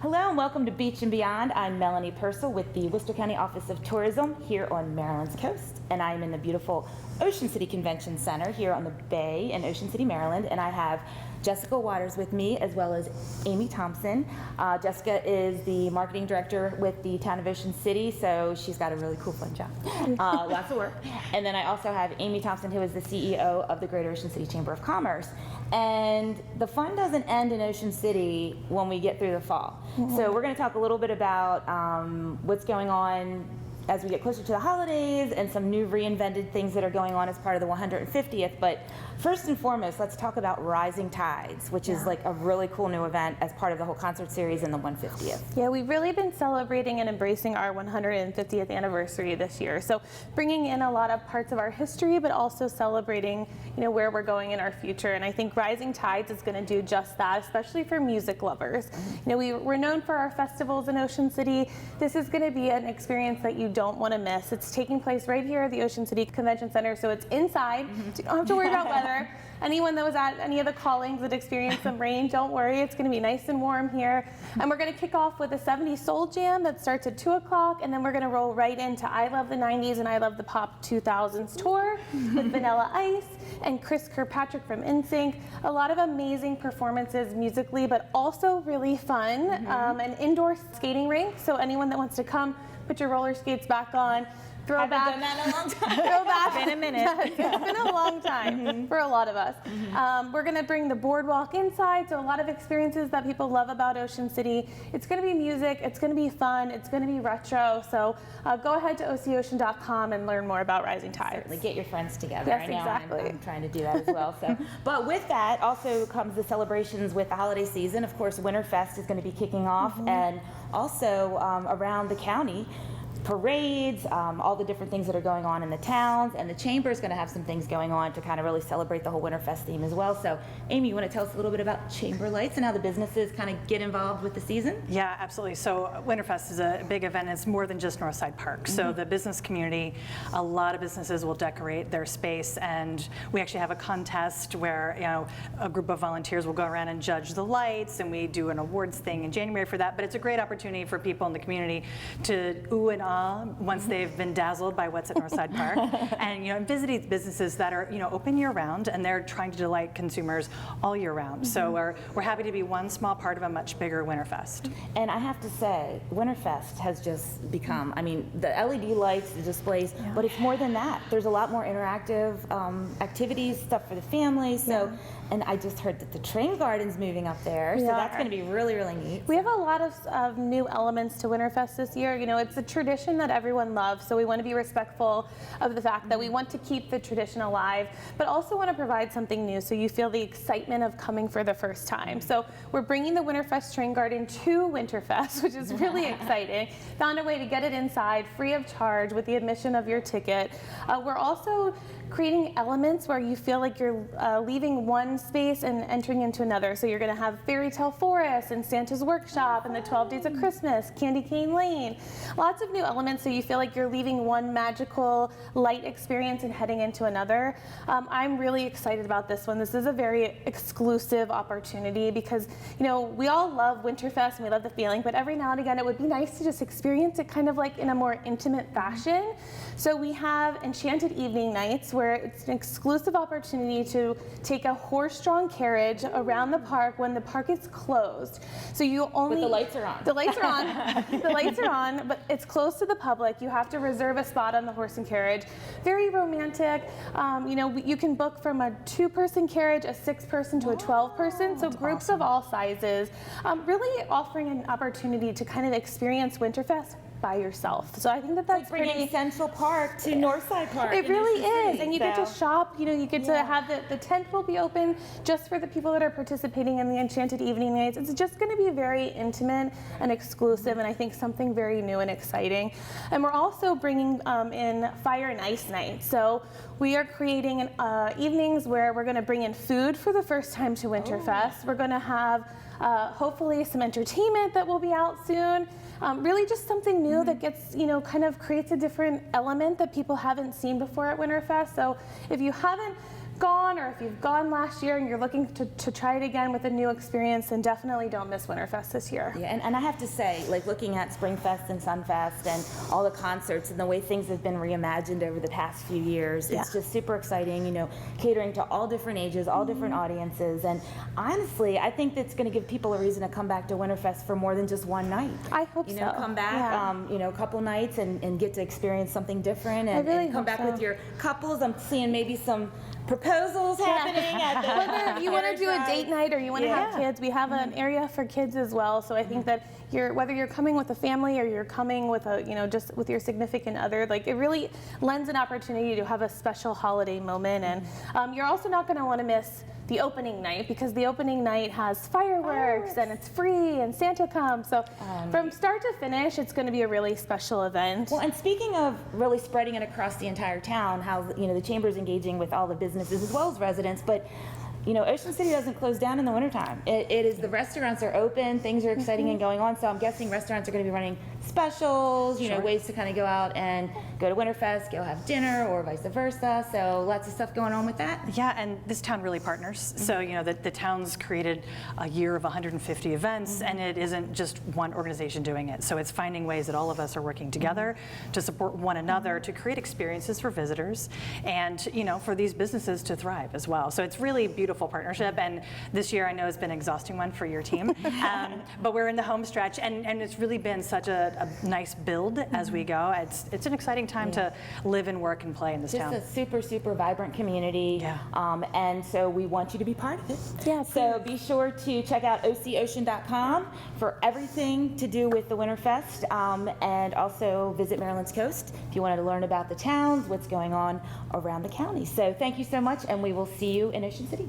Hello and welcome to Beach and Beyond. I'm Melanie Purcell with the Worcester County Office of Tourism here on Maryland's coast, and I'm in the beautiful Ocean City Convention Center here on the Bay in Ocean City, Maryland, and I have Jessica Waters with me as well as Amy Thompson. Jessica is the marketing director with the town of Ocean City, so she's got a really cool, fun job. Lots of work. And then I also have Amy Thompson, who is the CEO of the Greater Ocean City Chamber of Commerce. And the fun doesn't end in Ocean City when we get through the fall. So we're going to talk a little bit about what's going on as we get closer to the holidays and some new reinvented things that are going on as part of the 150th. But first and foremost, let's talk about Rising Tides, which is like a really cool new event as part of the whole concert series in the 150th. Yeah, we've really been celebrating and embracing our 150th anniversary this year. So bringing in a lot of parts of our history, but also celebrating, where we're going in our future. And I think Rising Tides is going to do just that, especially for music lovers. We're known for our festivals in Ocean City. This is going to be an experience that you don't want to miss. It's taking place right here at the Ocean City Convention Center, so it's inside. So you don't have to worry about weather. Anyone that was at any of the callings that experienced some rain, don't worry, it's going to be nice and warm here. And we're going to kick off with a 70s Soul Jam that starts at 2 o'clock, and then we're going to roll right into I Love the 90s and I Love the Pop 2000s tour with Vanilla Ice and Chris Kirkpatrick from NSYNC. A lot of amazing performances musically, but also really fun. An indoor skating rink, so anyone that wants to come, put your roller skates back on, throw back. Haven't done that in a long time. Throw back. Been a minute. It's been a long time for a lot of us. We're going to bring the boardwalk inside, so a lot of experiences that people love about Ocean City. It's going to be music, it's going to be fun, it's going to be retro. So go ahead to ococean.com and learn more about Rising Tides. Certainly, get your friends together. Yes, I know exactly. I'm trying to do that as well. So, but with that also comes the celebrations with the holiday season. Of course, Winterfest is going to be kicking off, and also around the county, parades, all the different things that are going on in the towns, and the chamber is going to have some things going on to kind of really celebrate the whole Winterfest theme as well. So Amy, you want to tell us a little bit about Chamber Lights and how the businesses kind of get involved with the season? Yeah, absolutely. So Winterfest is a big event. It's more than just Northside Park. So the business community, a lot of businesses will decorate their space, and we actually have a contest where a group of volunteers will go around and judge the lights, and we do an awards thing in January for that. But it's a great opportunity for people in the community to ooh and ah once they've been dazzled by what's at Northside Park, and visiting businesses that are open year round, and they're trying to delight consumers all year round. So we're happy to be one small part of a much bigger Winterfest. And I have to say, Winterfest has just become, the LED lights, the displays, but it's more than that. There's a lot more interactive activities, stuff for the family. So, and I just heard that the train garden's moving up there, so that's going to be really, really neat. We have a lot of new elements to Winterfest this year. It's a tradition that everyone loves, so we want to be respectful of the fact that we want to keep the tradition alive, but also want to provide something new so you feel the excitement of coming for the first time. So we're bringing the Winterfest train garden to Winterfest, which is really exciting. Found a way to get it inside free of charge with the admission of your ticket. We're also creating elements where you feel like you're leaving one space and entering into another. So you're going to have Fairy Tale Forest and Santa's Workshop and the 12 Days of Christmas, Candy Cane Lane. Lots of new elements so you feel like you're leaving one magical light experience and heading into another. I'm really excited about this one. This is a very exclusive opportunity because, we all love Winterfest and we love the feeling, but every now and again it would be nice to just experience it kind of like in a more intimate fashion. So we have Enchanted Evening Nights, where it's an exclusive opportunity to take a horse-drawn carriage around the park when the park is closed. So you only... But the lights are on. The lights are on. The lights are on, but it's closed to the public. You have to reserve a spot on the horse and carriage. Very romantic. You can book from a 2-person carriage, a 6-person to a 12-person, so groups of all sizes. Really offering an opportunity to kind of experience Winterfest by yourself. So I think that's like pretty... bringing Central Park to Northside Park. It really is, and you get to shop, you get to have the tent will be open just for the people that are participating in the Enchanted Evening Nights. It's just going to be very intimate and exclusive, and I think something very new and exciting. And we're also bringing in Fire and Ice Night. So we are creating evenings where we're going to bring in food for the first time to Winterfest. We're going to have hopefully some entertainment that will be out soon. Really just something new that gets, kind of creates a different element that people haven't seen before at Winterfest. So if you haven't gone, or if you've gone last year and you're looking to try it again with a new experience, then definitely don't miss Winterfest this year. Yeah, and I have to say, like looking at Springfest and Sunfest and all the concerts and the way things have been reimagined over the past few years, it's just super exciting, you know, catering to all different ages, all different audiences. And honestly, I think that's going to give people a reason to come back to Winterfest for more than just one night. I hope you know, so. come back, you know, a couple nights and get to experience something different and, really and come hope back so. with your couples. I'm seeing maybe some proposals happening at the Whether you want to do a carriage date night or you want to have kids, we have an area for kids as well. So I think that whether you're coming with a family or you're coming with a, you know, just with your significant other, like it really lends an opportunity to have a special holiday moment. And you're also not going to want to miss the opening night, because the opening night has fireworks and it's free and Santa comes. So from start to finish, it's going to be a really special event. Well, and speaking of really spreading it across the entire town, how, you know, the chamber's engaging with all the businesses as well as residents, but you know, Ocean City doesn't close down in the wintertime. It is, the restaurants are open, things are exciting and going on, so I'm guessing restaurants are going to be running specials, you know, ways to kind of go out and go to Winterfest, go have dinner, or vice versa, so lots of stuff going on with that. Yeah, and this town really partners. So, you know, the town's created a year of 150 events, and it isn't just one organization doing it. So it's finding ways that all of us are working together to support one another, to create experiences for visitors, and, you know, for these businesses to thrive as well. So it's really a beautiful partnership, and this year I know has been an exhausting one for your team, but we're in the home stretch, and it's really been such a nice build as we go. It's an exciting time to live and work and play in this town. Just a super, super vibrant community, and so we want you to be part of it. Yeah, so be sure to check out ococean.com for everything to do with the Winterfest, and also visit Maryland's Coast if you wanted to learn about the towns, what's going on around the county. So thank you so much, and we will see you in Ocean City.